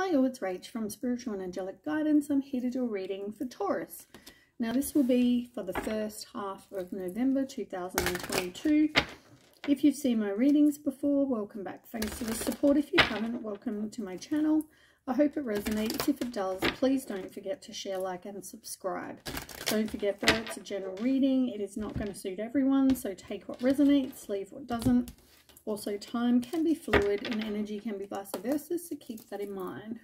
Hi all, it's Rach from Spiritual and Angelic Guidance. I'm here to do a reading for Taurus. Now this will be for the first half of November 2022. If you've seen my readings before, welcome back. Thanks for the support. If you haven't, welcome to my channel. I hope it resonates. If it does, please don't forget to share, like and subscribe. Don't forget though, it's a general reading. It is not going to suit everyone, so take what resonates, leave what doesn't. Also, time can be fluid and energy can be vice versa, so keep that in mind.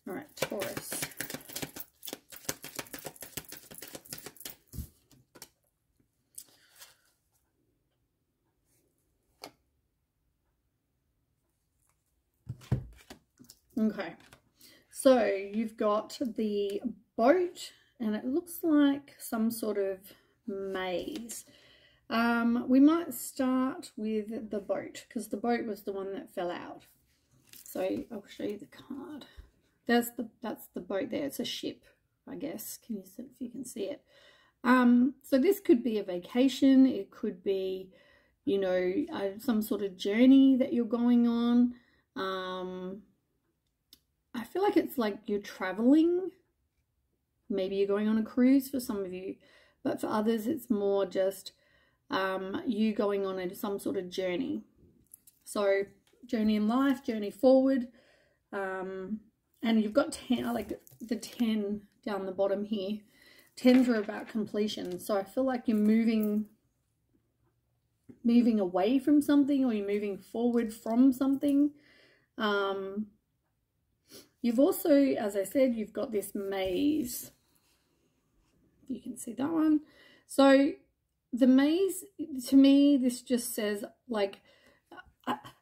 All right, Taurus. Okay, so you've got the boat and it looks like some sort of maze. We might start with the boat because the boat was the one that fell out. So I'll show you the card. That's the boat there. It's a ship, I guess. Can you see if you can see it? So this could be a vacation. It could be, you know, some sort of journey that you're going on. I feel like it's like you're traveling. Maybe you're going on a cruise for some of you, but for others it's more just you going on some sort of journey. So journey in life, journey forward, and you've got 10, like the 10 down the bottom here. 10s are about completion. So I feel like you're moving away from something, or you're moving forward from something. You've also, as I said, you've got this maze. You can see that one. So the maze, to me, this just says, like,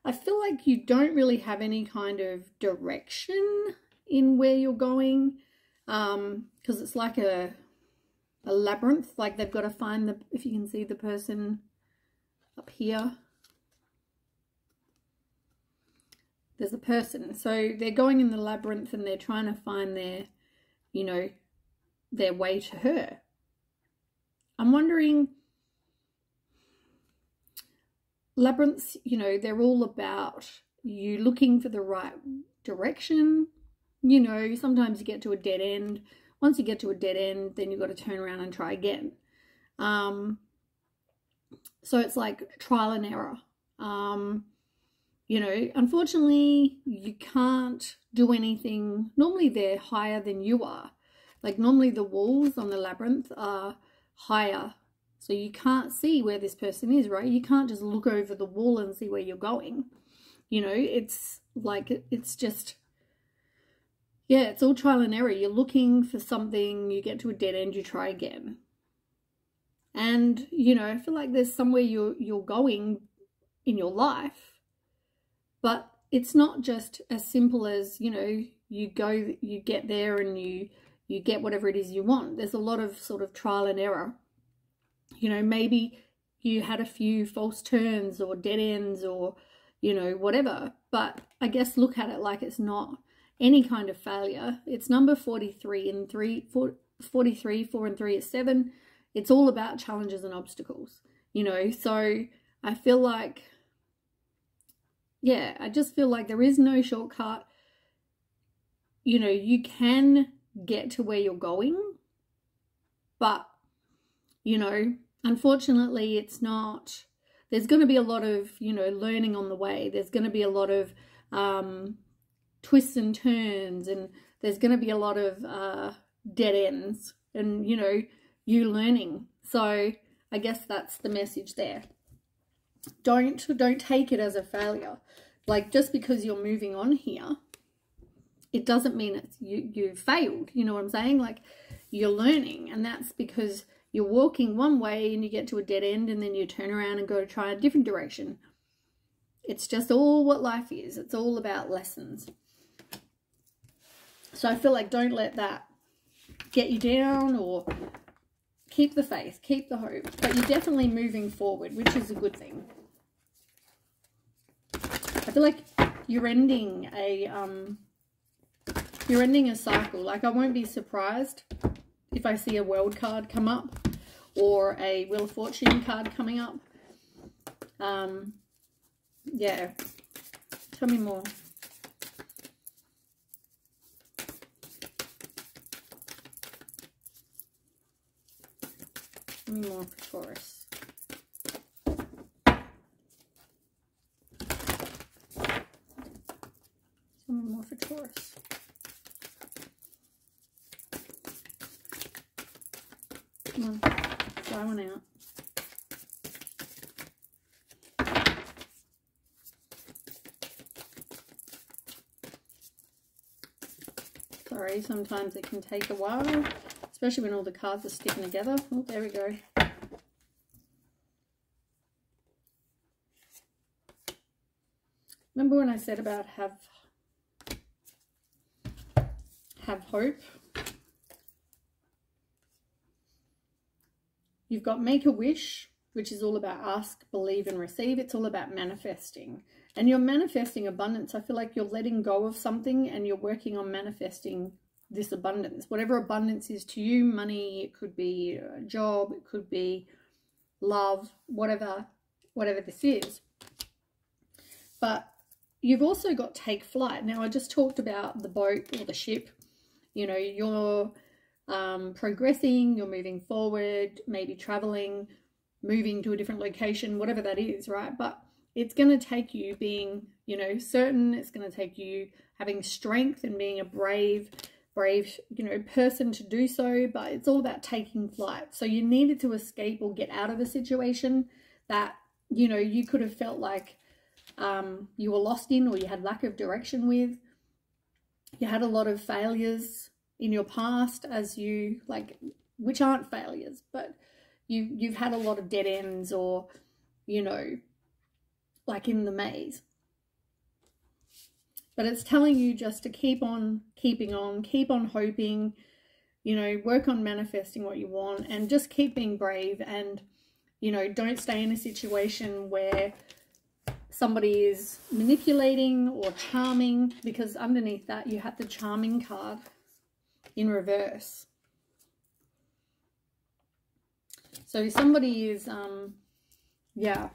I feel like you don't really have any kind of direction in where you're going, because it's like a labyrinth. Like they've got to find if you can see the person up here. There's a person. So they're going in the labyrinth and they're trying to find their, you know, their way to her. I'm wondering, labyrinths, you know, they're all about you looking for the right direction. You know, sometimes you get to a dead end. Once you get to a dead end, then you've got to turn around and try again. So it's like trial and error. You know, unfortunately, you can't do anything. Normally, they're higher than you are. Like normally the walls on the labyrinth are higher. So you can't see where this person is, right? You can't just look over the wall and see where you're going. You know, it's like, it's just, yeah, it's all trial and error. You're looking for something, you get to a dead end, you try again. And, you know, I feel like there's somewhere you're going in your life, but it's not just as simple as, you know, you get there and you get whatever it is you want. There's a lot of sort of trial and error. You know, maybe you had a few false turns or dead ends or, you know, whatever. But I guess look at it like it's not any kind of failure. It's number 43 and 43, 4 and 3 is 7. It's all about challenges and obstacles, you know. So I feel like, yeah, I just feel like there is no shortcut. You know, you can get to where you're going, but, you know, unfortunately it's not, there's going to be a lot of, you know, learning on the way. There's going to be a lot of twists and turns, and there's going to be a lot of dead ends and, you know, you learning. So I guess that's the message there. Don't take it as a failure. Like just because you're moving on here, it doesn't mean it's you failed. You know what I'm saying? Like you're learning, and that's because you're walking one way and you get to a dead end and then you turn around and go to try a different direction. It's just all what life is. It's all about lessons. So I feel like don't let that get you down, or keep the faith, keep the hope. But you're definitely moving forward, which is a good thing. I feel like you're ending a cycle. Like I won't be surprised if I see a world card come up or a Wheel of Fortune card coming up. Yeah. Tell me more. Tell me more for Taurus. Tell me more for Taurus. Come on, try one out. Sorry, sometimes it can take a while, especially when all the cards are sticking together. Oh, there we go. Remember when I said about have hope? You've got make a wish, which is all about ask, believe, and receive. It's all about manifesting. And you're manifesting abundance. I feel like you're letting go of something and you're working on manifesting this abundance. Whatever abundance is to you, money, it could be a job, it could be love, whatever this is. But you've also got take flight. Now, I just talked about the boat or the ship. You know, you're progressing, you're moving forward, maybe traveling, moving to a different location, whatever that is, right? But it's going to take you being, you know, certain. It's going to take you having strength and being a brave, you know, person to do so. But it's all about taking flight. So you needed to escape or get out of a situation that, you know, you could have felt like you were lost in, or you had lack of direction with. You had a lot of failures in your past, as you like, which aren't failures, but you've had a lot of dead ends, or, you know, like in the maze. But it's telling you just to keep on keeping on, keep on hoping, you know, work on manifesting what you want, and just keep being brave. And, you know, don't stay in a situation where somebody is manipulating or charming, because underneath that you had the charming card in reverse. So somebody is, yeah,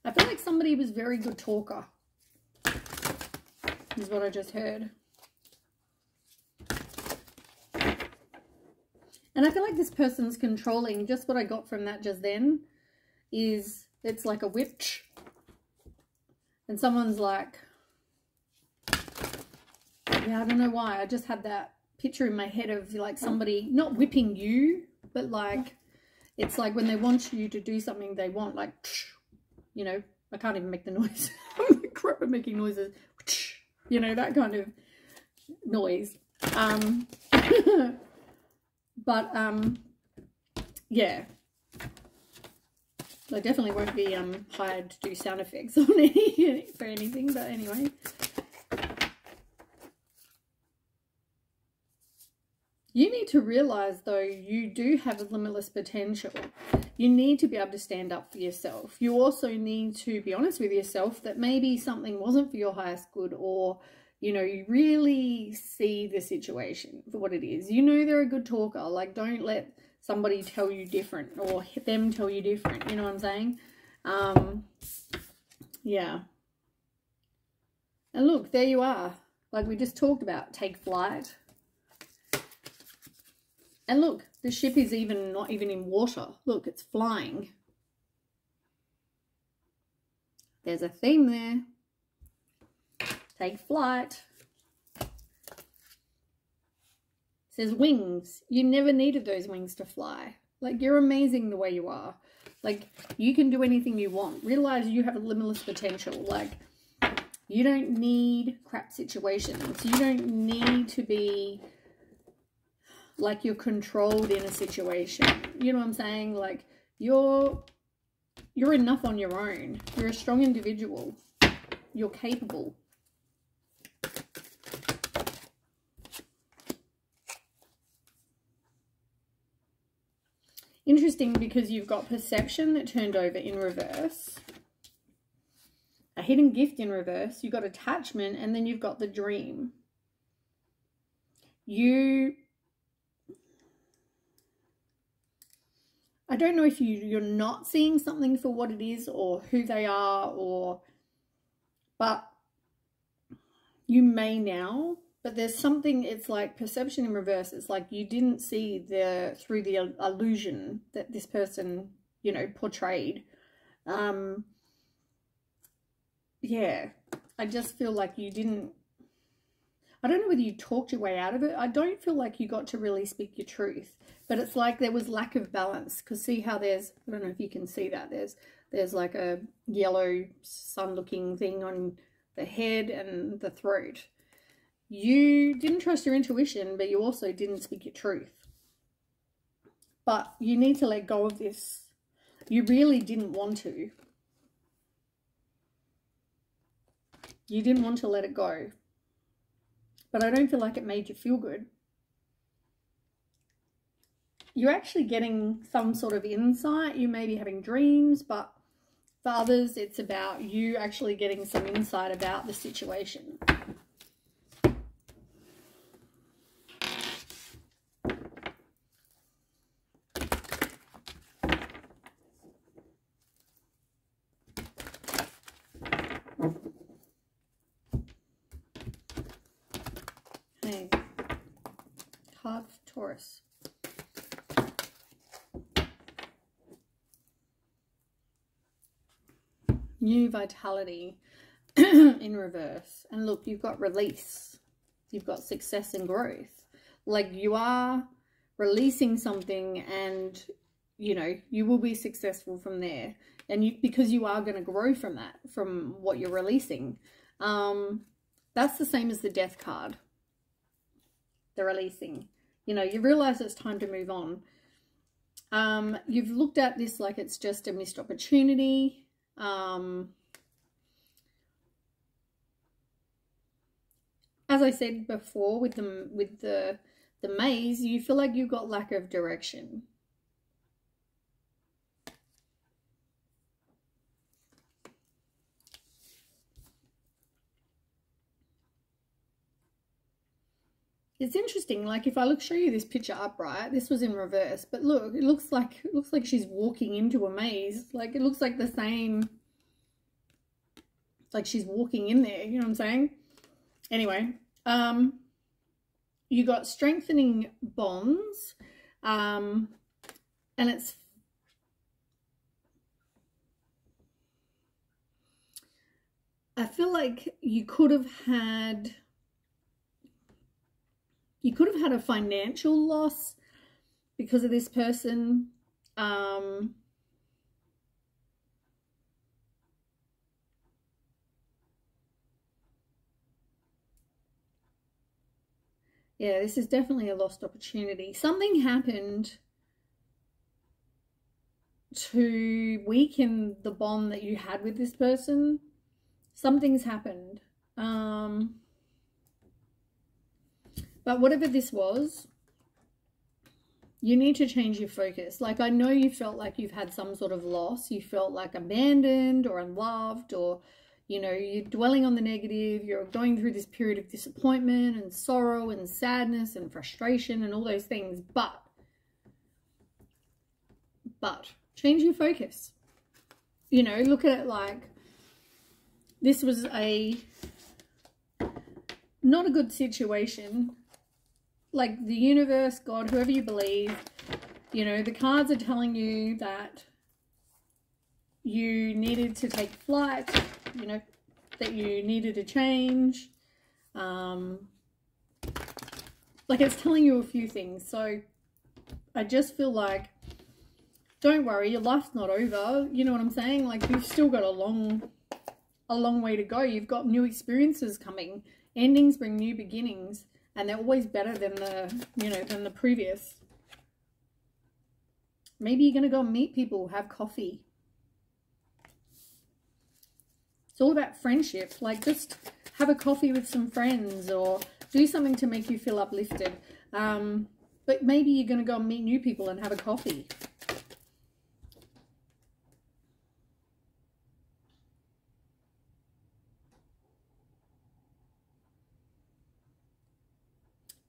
I feel like somebody was very good talker, is what I just heard. And I feel like this person's controlling. Just what I got from that just then is it's like a witch. And someone's like, yeah, I don't know why. I just had that picture in my head of like somebody not whipping you, but like, it's like when they want you to do something they want, like, you know, I can't even make the noise. I'm crap at making noises. You know, that kind of noise. But, yeah. I definitely won't be hired to do sound effects on for anything, but anyway. You need to realize, though, you do have limitless potential. You need to be able to stand up for yourself. You also need to be honest with yourself that maybe something wasn't for your highest good, or, you know, you really see the situation for what it is. You know they're a good talker. Like, don't let somebody tell you different, or them tell you different. You know what I'm saying? Yeah. And look, there you are. Like we just talked about, take flight. And look, the ship is not even in water. Look, it's flying. There's a theme there. Take flight. It says wings. You never needed those wings to fly. Like, you're amazing the way you are. Like, you can do anything you want. Realize you have a limitless potential. Like, you don't need crap situations. You don't need to be like you're controlled in a situation. You know what I'm saying? Like, you're enough on your own. You're a strong individual. You're capable. Interesting, because you've got perception that turned over in reverse. A hidden gift in reverse. You've got attachment, and then you've got the dream. I don't know if you're not seeing something for what it is, or who they are, but you may now, But there's something, it's like perception in reverse. It's like you didn't see through the illusion that this person, you know, portrayed. Yeah, I just feel like you didn't, I don't know whether you talked your way out of it. I don't feel like you got to really speak your truth, but it's like there was lack of balance. Because see how there's, I don't know if you can see that, there's like a yellow sun looking thing on the head and the throat. You didn't trust your intuition, but you also didn't speak your truth. But you need to let go of this. You really didn't want to. You didn't want to let it go. But I don't feel like it made you feel good. You're actually getting some sort of insight. You may be having dreams, but for others, it's about you actually getting some insight about the situation. Hey, card for Taurus. New vitality in reverse. And look, you've got release. You've got success and growth. Like you are releasing something and, you know, you will be successful from there. And because you are going to grow from that, from what you're releasing. That's the same as the death card. The releasing. You know, you realize it's time to move on. You've looked at this like it's just a missed opportunity. As I said before, with the maze, you feel like you've got lack of direction. It's interesting, like if I show you this picture upright, this was in reverse, but look, it looks like she's walking into a maze. Like it looks like the same, like she's walking in there, you know what I'm saying? Anyway, you got strengthening bonds, and it's I feel like you could have had a financial loss because of this person. Yeah, this is definitely a lost opportunity. Something happened to weaken the bond that you had with this person. Something's happened. But whatever this was, you need to change your focus. Like, I know you felt like you've had some sort of loss. You felt like abandoned or unloved, or, you know, you're dwelling on the negative. You're going through this period of disappointment and sorrow and sadness and frustration and all those things. But change your focus. You know, look at it like this was not a good situation. Like the universe, God, whoever you believe, you know, the cards are telling you that you needed to take flight, you know, that you needed to change. Like it's telling you a few things. So I just feel like, don't worry, your life's not over. You know what I'm saying? Like you've still got a long way to go. You've got new experiences coming. Endings bring new beginnings. And they're always better than the previous. Maybe you're going to go and meet people, have coffee. It's all about friendship. Like just have a coffee with some friends or do something to make you feel uplifted. But maybe you're going to go and meet new people and have a coffee.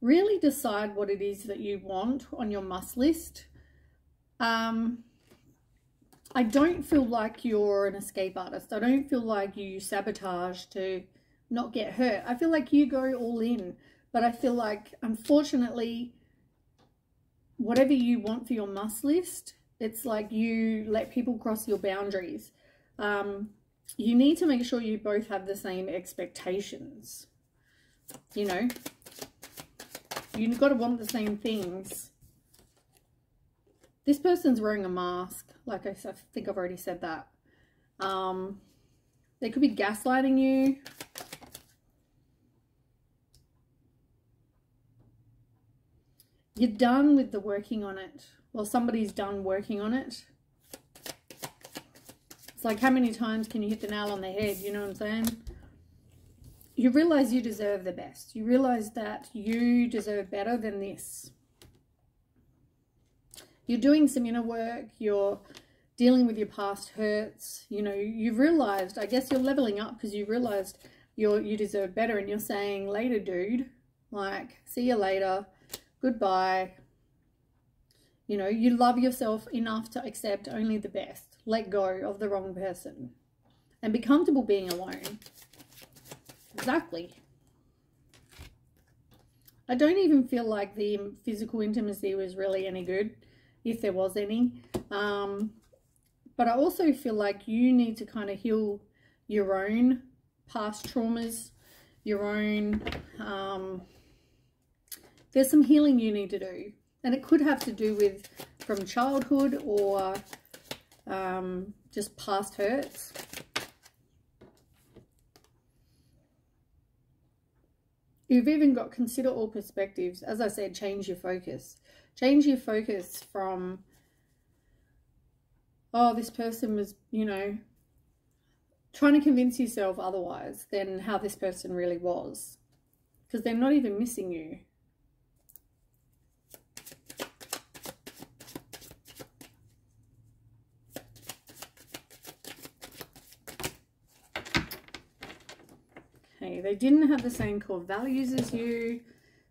Really decide what it is that you want on your must list. I don't feel like you're an escape artist. I don't feel like you sabotage to not get hurt. I feel like you go all in. But I feel like, unfortunately, whatever you want for your must list, it's like you let people cross your boundaries. You need to make sure you both have the same expectations. You know, you've got to want the same things. This person's wearing a mask. Like I think I've already said that. They could be gaslighting you. You're done with the working on it. Well, somebody's done working on it. It's like, how many times can you hit the nail on the head? You know what I'm saying? You realize you deserve the best. You realize that you deserve better than this. You're doing some inner work. You're dealing with your past hurts. You know, you've realized, I guess you're leveling up because you realized you deserve better, and you're saying, later, dude. Like, see you later. Goodbye. You know, you love yourself enough to accept only the best. Let go of the wrong person. And be comfortable being alone. Exactly. I don't even feel like the physical intimacy was really any good, if there was any. But I also feel like you need to kind of heal your own past traumas, your own... there's some healing you need to do. And it could have to do with from childhood or just past hurts. You've even got consider all perspectives. As I said, change your focus. Change your focus from, oh, this person was, you know, trying to convince yourself otherwise than how this person really was. Because they're not even missing you. Okay, they didn't have the same core values as you.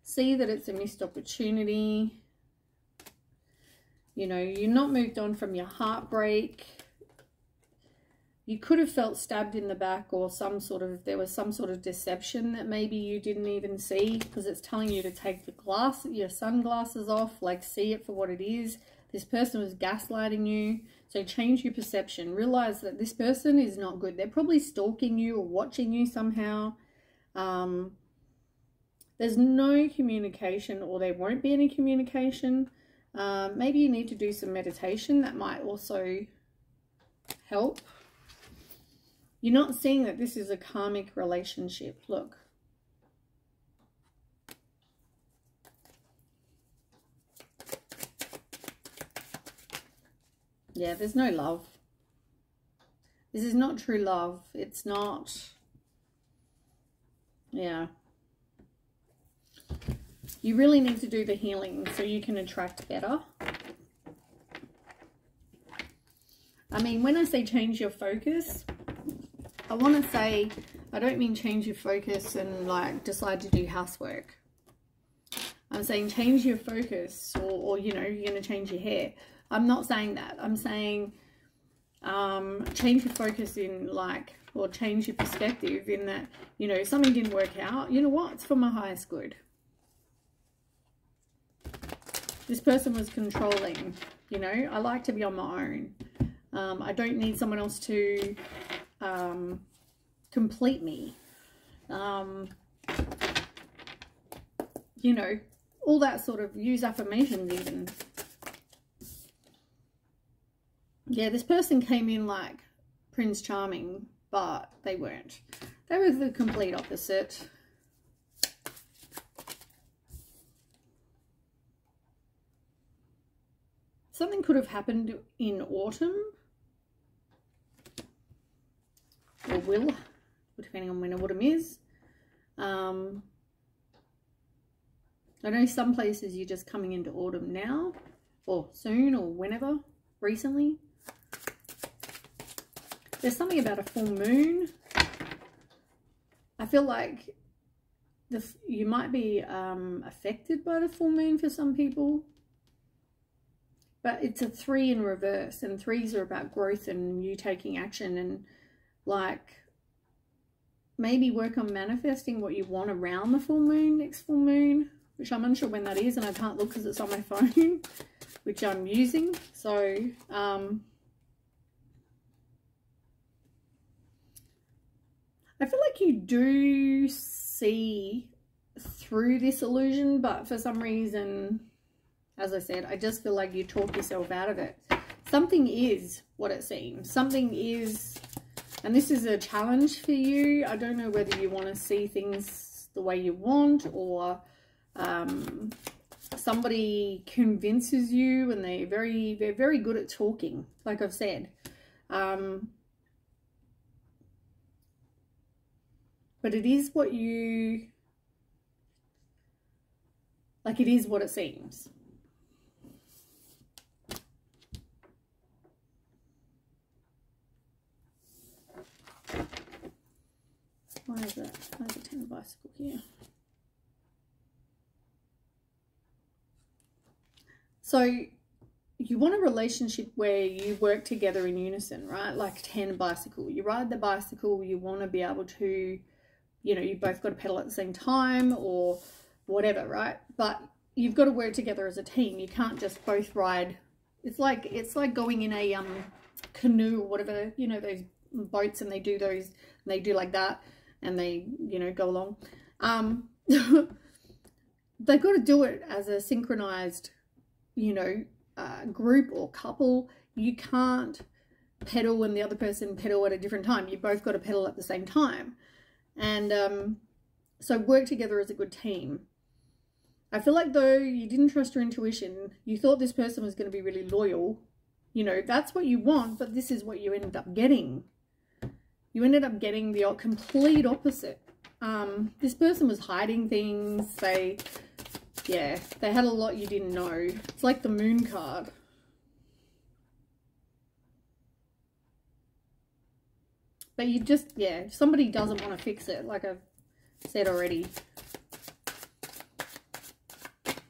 See that it's a missed opportunity. You know, you're not moved on from your heartbreak. You could have felt stabbed in the back, or there was some sort of deception that maybe you didn't even see, because it's telling you to take your sunglasses off, like see it for what it is. This person was gaslighting you. So change your perception. Realize that this person is not good. They're probably stalking you or watching you somehow. There's no communication, or there won't be any communication. Maybe you need to do some meditation. That might also help. You're not seeing that this is a karmic relationship. Look. Yeah, there's no love. This is not true love. It's not. Yeah. You really need to do the healing so you can attract better. I mean, when I say change your focus, I want to say, I don't mean change your focus and like decide to do housework. I'm saying change your focus, or you know, you're going to change your hair. I'm not saying that. I'm saying change your focus in like, or change your perspective in that, you know, something didn't work out. You know what? It's for my highest good. This person was controlling, you know. I like to be on my own. I don't need someone else to complete me. You know, all that sort of, use affirmations even. Yeah, this person came in like Prince Charming, but they weren't. They were the complete opposite. Something could have happened in autumn. Or will, depending on when autumn is. I know some places you're just coming into autumn now, or soon, or whenever, recently. There's something about a full moon. I feel like you might be affected by the full moon for some people. But it's a 3 in reverse, and 3s are about growth and you taking action, and like maybe work on manifesting what you want around the full moon, next full moon, which I'm unsure when that is, and I can't look because it's on my phone, which I'm using. So, I feel like you do see through this illusion, but for some reason, as I said, I just feel like you talk yourself out of it. Something is what it seems. Something is, and this is a challenge for you. I don't know whether you want to see things the way you want, or somebody convinces you, and they're very good at talking, like I've said. But it is what you, like, it is what it seems. Why is it? Why is the 10 of bicycle here? So you want a relationship where you work together in unison, right? Like 10 bicycle. You ride the bicycle, you want to be able to, you know, you both got to pedal at the same time or whatever, right? But you've got to work together as a team. You can't just both ride. It's like going in a canoe or whatever, you know, those boats, and they do those, and they do like that, and they, you know, go along. They've got to do it as a synchronized, you know, group or couple. You can't pedal and the other person pedal at a different time. You both got to pedal at the same time. And so work together as a good team. I feel like though you didn't trust your intuition, you thought this person was going to be really loyal. You know, that's what you want, but this is what you ended up getting. You ended up getting the complete opposite. This person was hiding things. They had a lot you didn't know. It's like the Moon card. But you just, yeah, if somebody doesn't want to fix it, like I've said already.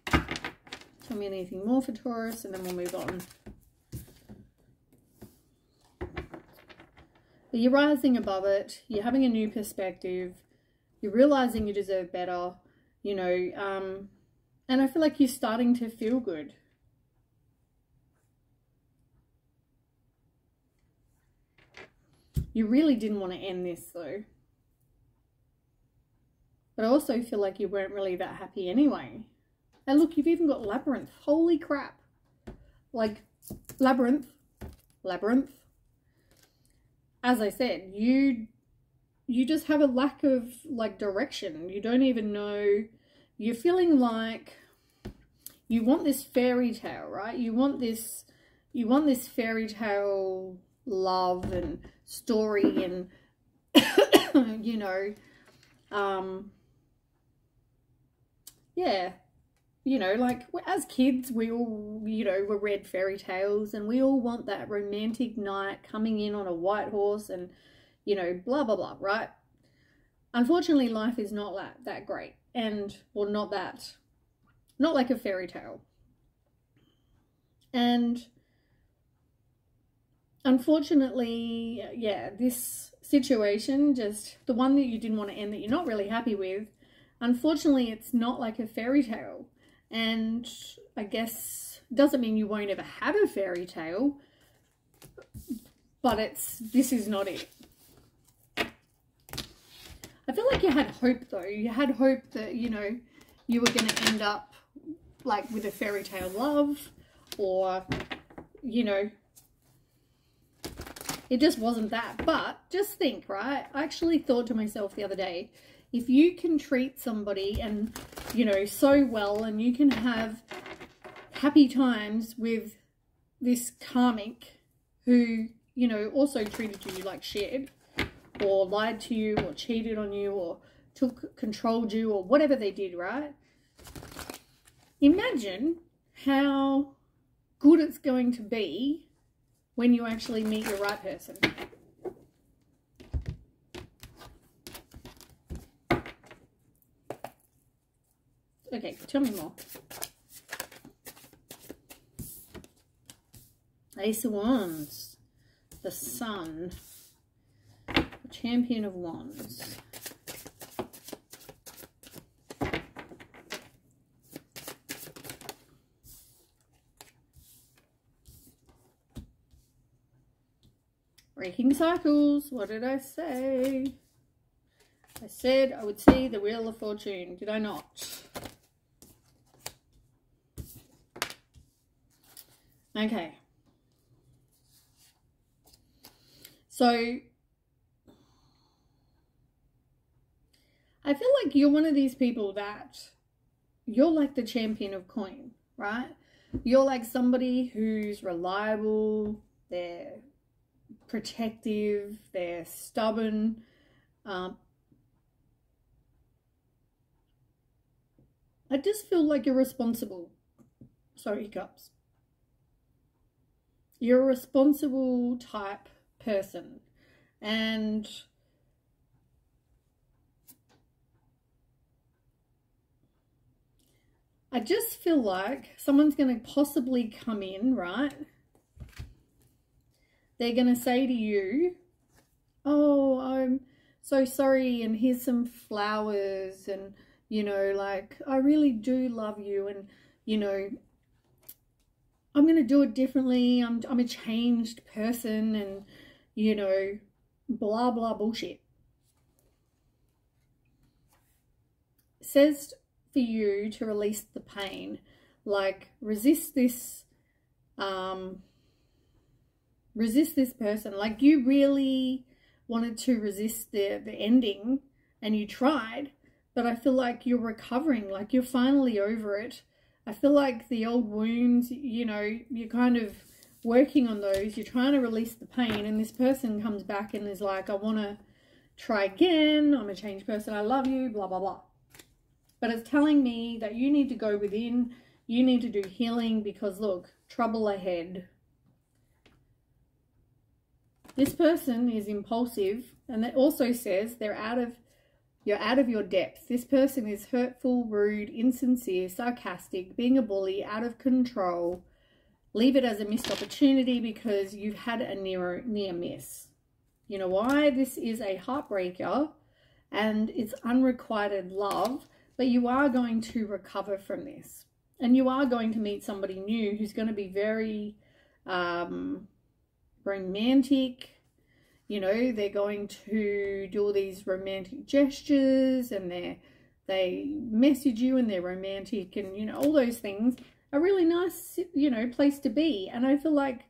Tell me anything more for Taurus, and then we'll move on. But you're rising above it. You're having a new perspective. You're realizing you deserve better, you know, and I feel like you're starting to feel good. You really didn't want to end this though. But I also feel like you weren't really that happy anyway. And look, you've even got Labyrinth. Holy crap. Like, Labyrinth. As I said, you just have a lack of, like, direction. You don't even know. You're feeling like you want this fairy tale, right? You want this fairy tale love and story and, you know, yeah. You know, like, as kids, we all, you know, were read fairy tales, and we all want that romantic knight coming in on a white horse and, you know, blah, blah, blah, right? Unfortunately, life is not that great, and, or not like a fairy tale. And unfortunately, yeah, this situation, just the one that you didn't want to end, that you're not really happy with, unfortunately, it's not like a fairy tale. And I guess doesn't mean you won't ever have a fairy tale, but this is not it. I feel like you had hope though. You had hope that, you know, you were going to end up like with a fairy tale love, or, you know, it just wasn't that. But just think, right? I actually thought to myself the other day, if you can treat somebody and, you know, so well, and you can have happy times with this karmic who, you know, also treated you like shit, or lied to you, or cheated on you, or controlled you, or whatever they did, right? Imagine how good it's going to be when you actually meet your right person. Okay, tell me more. Ace of Wands, the Sun, the Champion of Wands. Breaking cycles. What did I say? I said I would see the Wheel of Fortune. Did I not? Okay. So I feel like you're one of these people that you're like the champion of coin, right? You're like somebody who's reliable, they're protective, they're stubborn. I just feel like you're responsible. Sorry, hiccups. You're a responsible type person, and I just feel like someone's going to possibly come in, right? They're going to say to you, oh, I'm so sorry, and here's some flowers, and, you know, like, I really do love you, and, you know, I'm going to do it differently. I'm a changed person, and, you know, blah, blah, bullshit. It says for you to release the pain, like resist this person. Like, you really wanted to resist the ending, and you tried, but I feel like you're recovering, like you're finally over it. I feel like the old wounds, you know, you're kind of working on those. You're trying to release the pain, and this person comes back and is like, I want to try again. I'm a changed person. I love you, blah, blah, blah. But it's telling me that you need to go within. You need to do healing, because, look, trouble ahead. This person is impulsive, and it also says you're out of your depth. This person is hurtful, rude, insincere, sarcastic, being a bully, out of control. Leave it as a missed opportunity, because you've had a near miss. You know why? This is a heartbreaker, and it's unrequited love, but you are going to recover from this. And you are going to meet somebody new who's going to be very romantic. You know, they're going to do all these romantic gestures, and they message you, and they're romantic, and, you know, all those things. A really nice, you know, place to be. And I feel like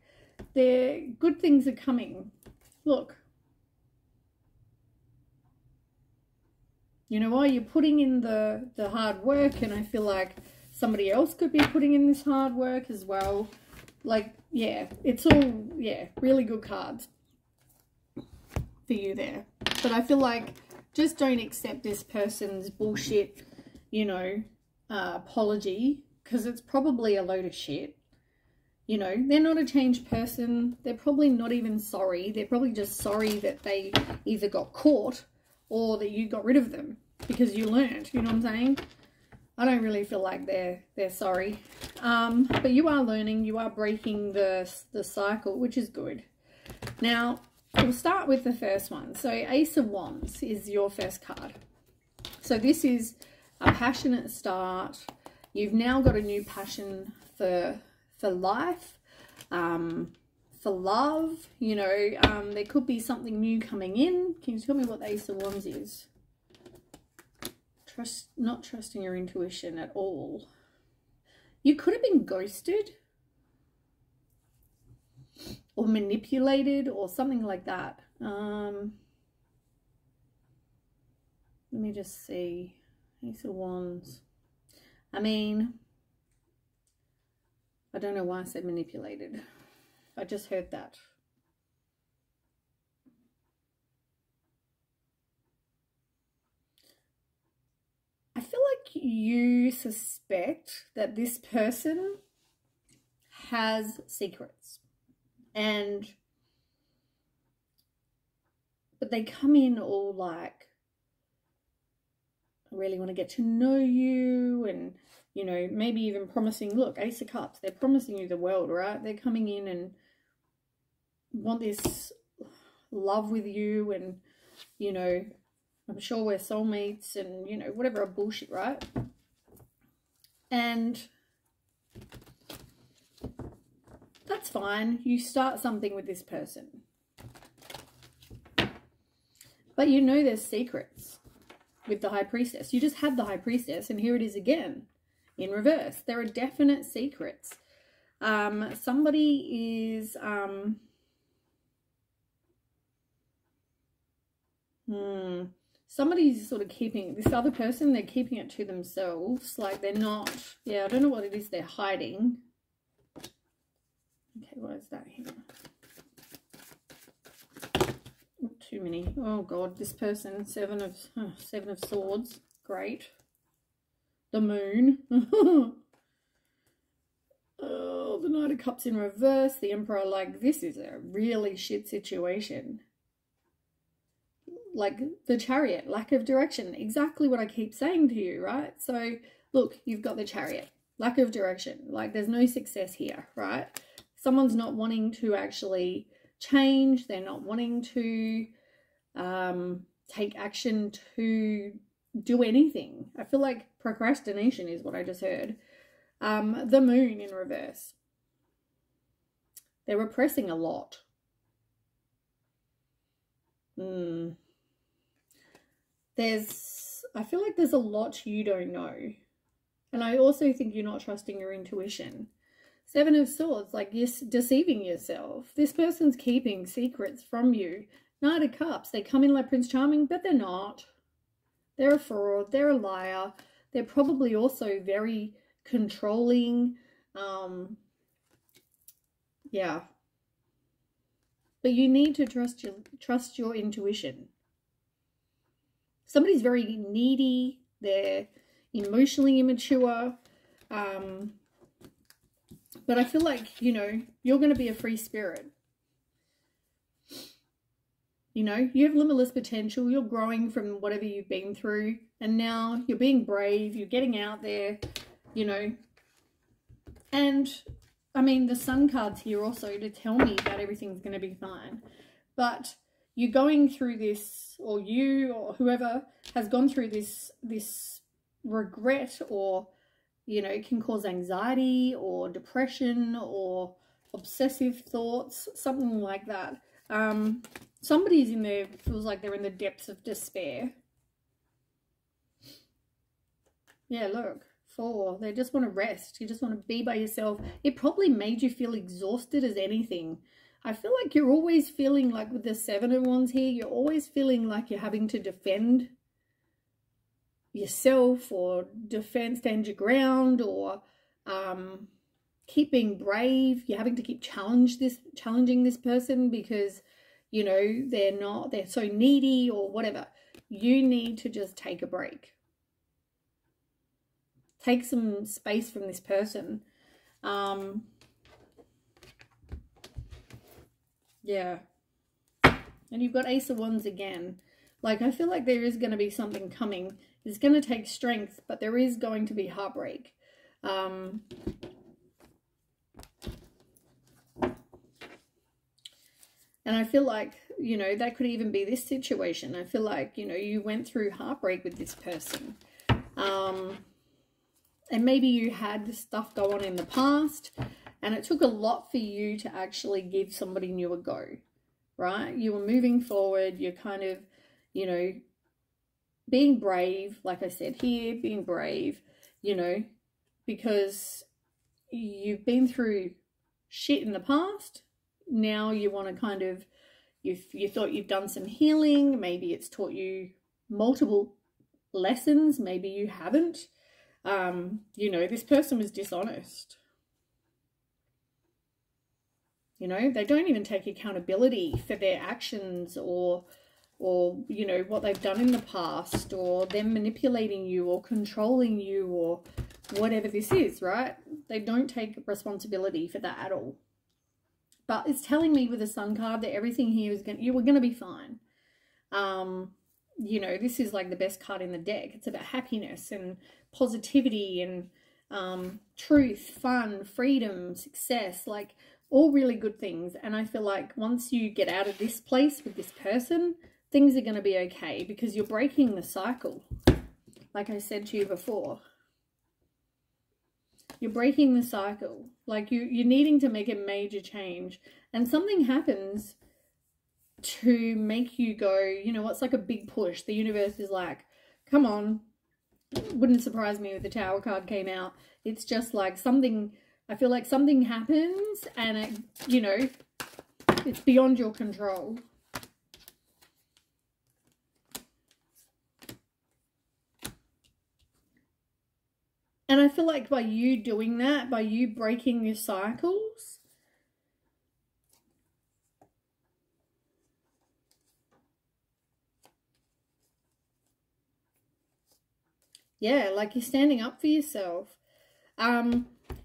good things are coming. Look. You know what? You're putting in the hard work, and I feel like somebody else could be putting in this hard work as well. Like, yeah, it's all, yeah, really good cards for you there. But I feel like just don't accept this person's bullshit, you know, apology, because it's probably a load of shit. You know, they're not a changed person. They're probably not even sorry. They're probably just sorry that they either got caught or that you got rid of them because you learned. You know what I'm saying? I don't really feel like they're sorry. But you are learning. You are breaking the cycle, which is good. Now, we'll start with the first one. So Ace of Wands is your first card. So this is a passionate start. You've now got a new passion for life, for love. You know, there could be something new coming in. Can you tell me what the Ace of Wands is? Not trusting your intuition at all. You could have been ghosted or manipulated or something like that. Let me just see. Ace of Wands. I mean, I don't know why I said manipulated. I just heard that. I feel like you suspect that this person has secrets, but they come in all like, I really want to get to know you, and, you know, maybe even promising, look, Ace of Cups, they're promising you the world, right? They're coming in and want this love with you, and, you know, I'm sure we're soulmates, and, you know, whatever bullshit, right? And that's fine. You start something with this person. But you know there's secrets with the High Priestess. You just had the High Priestess, and here it is again in reverse. There are definite secrets. Somebody is somebody's sort of keeping this other person, they're keeping it to themselves, like they're not, yeah, I don't know what it is they're hiding. Okay, what is that here? Too many. Oh god, this person, seven of swords. Great. The moon. Oh, the Knight of Cups in reverse. The Emperor. Like, this is a really shit situation. Like the Chariot, lack of direction. Exactly what I keep saying to you, right? So look, you've got the Chariot, lack of direction. Like, there's no success here, right? Someone's not wanting to actually change. They're not wanting to take action to do anything. I feel like procrastination is what I just heard. The Moon in reverse. They're repressing a lot. I feel like there's a lot you don't know. And I also think you're not trusting your intuition. Seven of Swords, like you're deceiving yourself. This person's keeping secrets from you. Knight of Cups, they come in like Prince Charming, but they're not. They're a fraud, they're a liar. They're probably also very controlling. Yeah. But you need to trust your intuition. Somebody's very needy. They're emotionally immature. But I feel like, you know, you're going to be a free spirit. You know, you have limitless potential. You're growing from whatever you've been through. And now you're being brave. You're getting out there, you know. And, I mean, the Sun card's here also to tell me that everything's going to be fine. But you're going through this, or you or whoever has gone through this regret, or, you know, it can cause anxiety or depression or obsessive thoughts, something like that. Somebody's in there, feels like they're in the depths of despair. Yeah, look, 4. They just want to rest. You just want to be by yourself. It probably made you feel exhausted as anything. I feel like you're always feeling like, with the 7 of Wands here, you're always feeling like you're having to defend yourself, or stand your ground, or keep being brave. You're having to keep challenging this person because, you know, they're so needy or whatever. You need to just take a break. Take some space from this person. Yeah. And you've got Ace of Wands again. Like, I feel like there is going to be something coming. It's going to take strength, but there is going to be heartbreak. And I feel like, you know, that could even be this situation. I feel like, you know, you went through heartbreak with this person. And maybe you had stuff go on in the past, and it took a lot for you to actually give somebody new a go, right? You were moving forward. You're kind of, you know, being brave, like I said here, being brave, you know, because you've been through shit in the past. Now you want to kind of, you thought you've done some healing. Maybe it's taught you multiple lessons. Maybe you haven't. You know, this person was dishonest. You know, they don't even take accountability for their actions, or you know, what they've done in the past, or them manipulating you or controlling you, or whatever this is, right? They don't take responsibility for that at all. But it's telling me with the Sun card that everything here is you were going to be fine. You know, this is like the best card in the deck. It's about happiness and positivity and truth, fun, freedom, success, like all really good things. And I feel like once you get out of this place with this person, things are going to be okay, because you're breaking the cycle. Like I said to you before, you're breaking the cycle. Like you're needing to make a major change, and something happens to make you go, you know, it's like a big push. The universe is like, come on. Wouldn't surprise me if the Tower card came out. It's just like something, I feel like something happens and it, you know, it's beyond your control. And I feel like by you doing that, by you breaking your cycles, yeah, like you're standing up for yourself.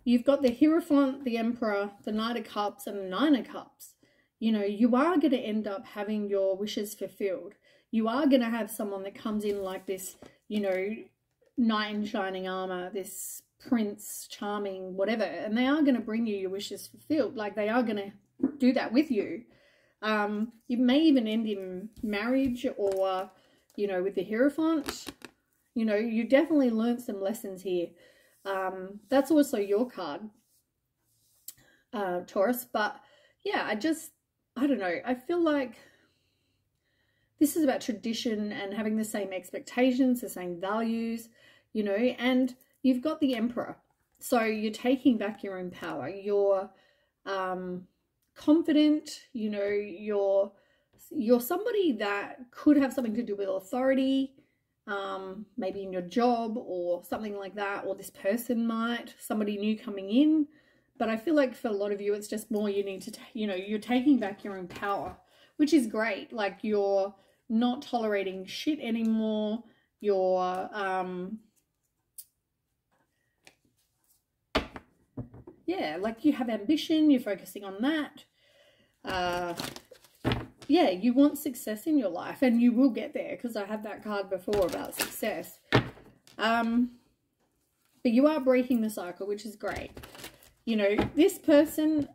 You've got the Hierophant, the Emperor, the Knight of Cups, and the Nine of Cups. You know, you are going to end up having your wishes fulfilled. You are going to have someone that comes in like this, you know, knight in shining armor, this prince charming, whatever, and they are going to bring you your wishes fulfilled. Like, they are going to do that with you. You may even end in marriage or, you know, with the Hierophant. You know, you definitely learned some lessons here. That's also your card, Taurus. But yeah, I don't know. I feel like this is about tradition and having the same expectations, the same values, you know, and you've got the Emperor. So you're taking back your own power. You're confident, you know, you're somebody that could have something to do with authority, maybe in your job or something like that, or this person might, somebody new coming in. But I feel like for a lot of you, it's just more you need to, you know, you're taking back your own power, which is great. Like, you're not tolerating shit anymore. You're, yeah, like you have ambition, you're focusing on that. Yeah, you want success in your life, and you will get there, because I had that card before about success. But you are breaking the cycle, which is great. You know, this person,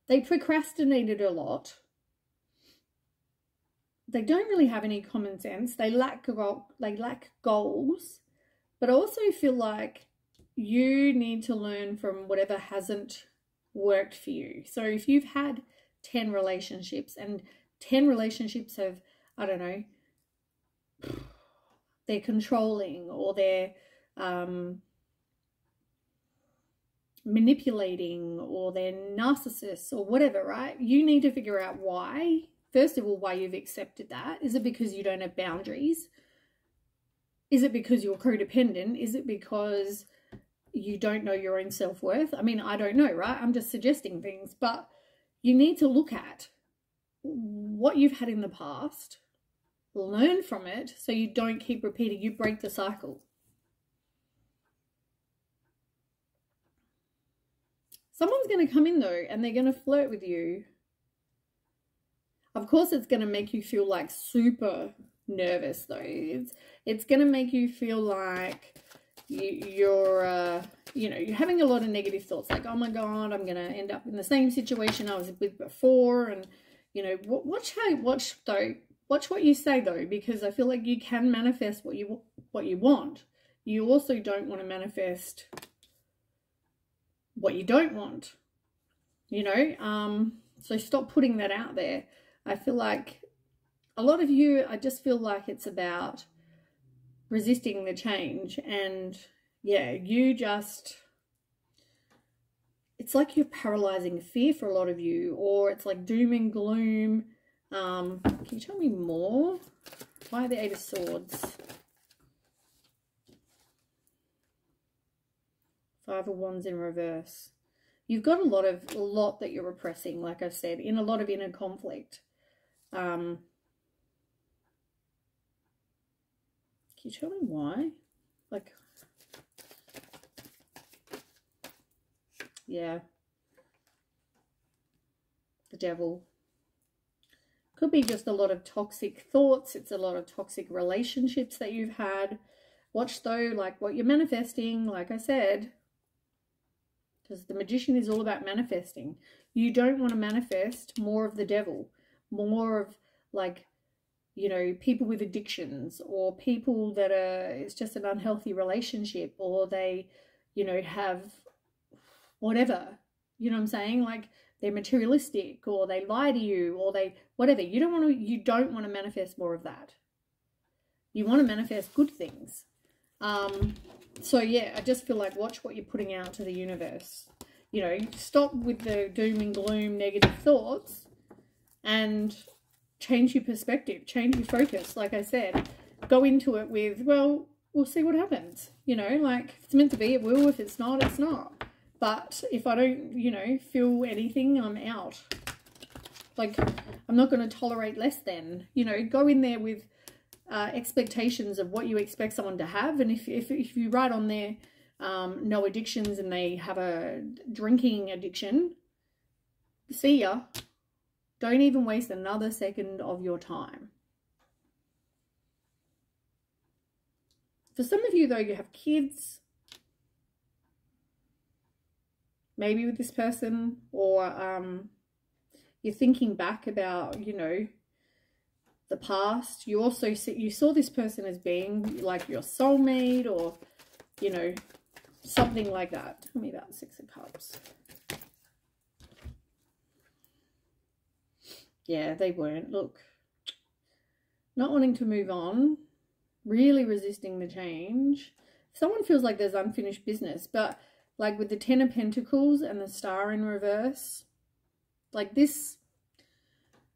they procrastinated a lot. They don't really have any common sense. They lack goals. But I also feel like you need to learn from whatever hasn't worked for you. So if you've had 10 relationships and 10 relationships have, I don't know, they're controlling or they're manipulating or they're narcissists or whatever, right? You need to figure out why. First of all, why you've accepted that. Is it because you don't have boundaries? Is it because you're codependent? Is it because you don't know your own self-worth? I mean, I don't know, right? I'm just suggesting things, but you need to look at what you've had in the past, learn from it so you don't keep repeating, you break the cycle. Someone's going to come in though, and they're going to flirt with you. Of course, it's going to make you feel like super nervous though. It's going to make you feel like you're you know, you're having a lot of negative thoughts, like, oh my god, I'm going to end up in the same situation I was with before. And you know, watch what you say though, because I feel like you can manifest what you want. You also don't want to manifest what you don't want, you know. So stop putting that out there. I feel like a lot of you, I just feel like it's about resisting the change. And yeah, you just, it's like you're paralyzing fear for a lot of you, or it's like doom and gloom. Can you tell me more? Why the Eight of Swords? Five of Wands in reverse. You've got a lot that you're repressing, like I said, in a lot of inner conflict. Can you tell me why? Like, yeah. The Devil. Could be just a lot of toxic thoughts. It's a lot of toxic relationships that you've had. Watch though, like what you're manifesting, like I said. Because the Magician is all about manifesting. You don't want to manifest more of the devil, more of, like, you know, people with addictions, or people that are, it's just an unhealthy relationship, or they, you know, have whatever, you know what I'm saying? Like, they're materialistic, or they lie to you, or they whatever. You don't want to manifest more of that. You want to manifest good things. So yeah, I just feel like watch what you're putting out to the universe. You know, stop with the doom and gloom negative thoughts and change your perspective, change your focus. Like I said, go into it with, well, we'll see what happens. You know, like if it's meant to be, it will. If it's not, it's not. But if I don't, you know, feel anything, I'm out. Like, I'm not going to tolerate less than. You know, go in there with expectations of what you expect someone to have. And if you write on there no addictions and they have a drinking addiction, see ya. Don't even waste another second of your time. For some of you, though, you have kids, maybe with this person, or you're thinking back about, you know, the past. You also saw this person as being like your soulmate, or, you know, something like that. Tell me about the Six of Cups. Yeah, they weren't. Look, not wanting to move on, really resisting the change. Someone feels like there's unfinished business, but like with the Ten of Pentacles and the Star in reverse, like this,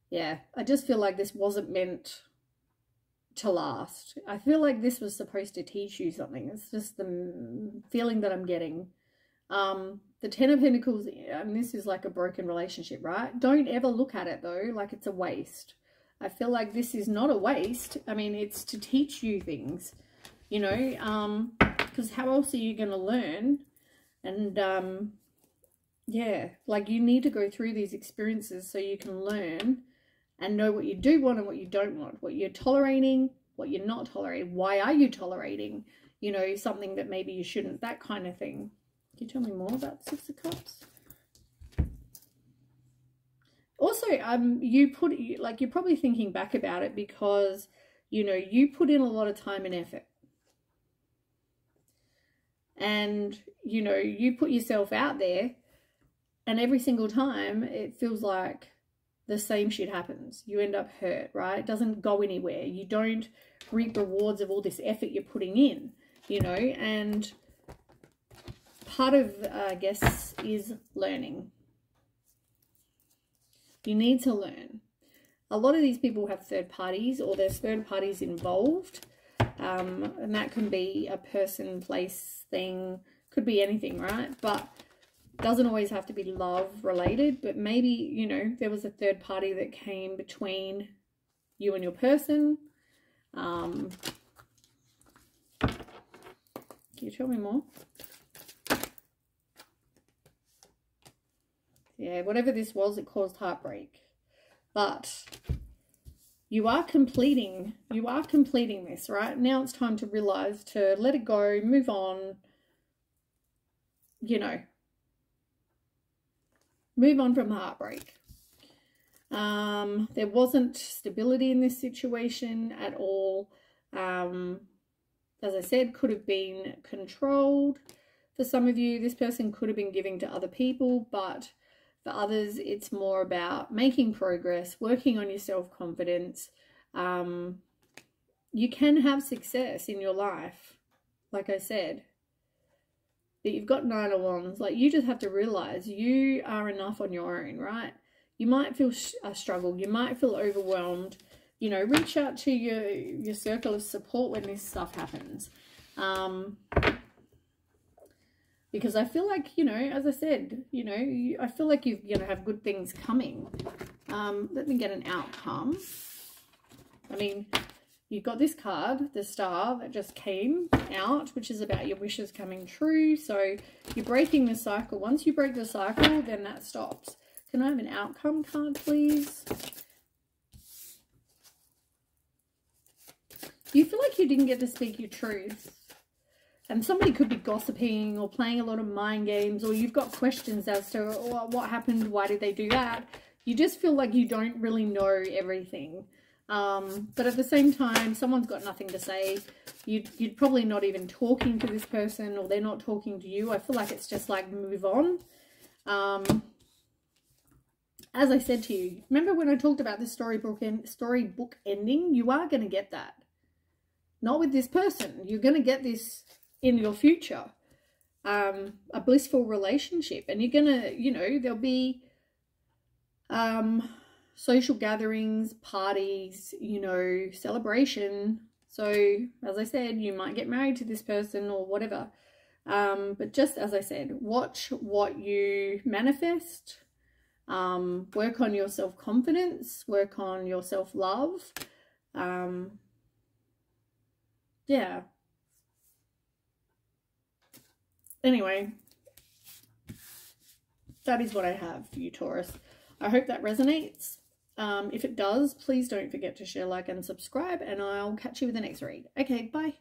yeah, I just feel like this wasn't meant to last. I feel like this was supposed to teach you something. It's just the feeling that I'm getting. The Ten of Pentacles, and this is like a broken relationship, right? Don't ever look at it, though, like it's a waste. I feel like this is not a waste. I mean, it's to teach you things, you know, because how else are you going to learn? And, yeah, like you need to go through these experiences so you can learn and know what you do want and what you don't want, what you're tolerating, what you're not tolerating. Why are you tolerating, you know, something that maybe you shouldn't, that kind of thing. Can you tell me more about the Six of Cups? Also, you're probably thinking back about it because, you know, you put in a lot of time and effort. And, you know, you put yourself out there, and every single time it feels like the same shit happens. You end up hurt, right? It doesn't go anywhere. You don't reap rewards of all this effort you're putting in, you know, and part of, I guess, is learning. You need to learn. A lot of these people have third parties, or there's third parties involved. And that can be a person, place, thing, could be anything, right? But doesn't always have to be love related, but maybe, you know, there was a third party that came between you and your person. Can you tell me more? Yeah, whatever this was, it caused heartbreak. But you are completing this, right? Now it's time to realize to let it go, move on, you know, move on from heartbreak. There wasn't stability in this situation at all. As I said, could have been controlled. For some of you, this person could have been giving to other people, but for others, it's more about making progress, working on your self-confidence. You can have success in your life, like I said. But you've got Nine of Wands. Like, you just have to realize you are enough on your own, right? You might feel a struggle. You might feel overwhelmed. You know, reach out to your circle of support when this stuff happens. Because I feel like, you know, as I said, you know, I feel like you're going to have good things coming. Let me get an outcome. I mean, you've got this card, the Star, that just came out, which is about your wishes coming true. So you're breaking the cycle. Once you break the cycle, then that stops. Can I have an outcome card, please? You feel like you didn't get to speak your truth. And somebody could be gossiping or playing a lot of mind games, or you've got questions as to what happened, why did they do that? You just feel like you don't really know everything. But at the same time, someone's got nothing to say. You'd probably not even talking to this person, or they're not talking to you. I feel like it's just like move on. as I said to you, remember when I talked about this storybook ending? You are going to get that. Not with this person. You're going to get this in your future. A blissful relationship. And you're going to, you know, there'll be social gatherings, parties, you know, celebration. So, as I said, you might get married to this person or whatever. But just as I said, watch what you manifest. Work on your self-confidence. Work on your self-love. Yeah. Anyway, that is what I have for you, Taurus. I hope that resonates. If it does, please don't forget to share, like, and subscribe, and I'll catch you with the next read. Okay, bye.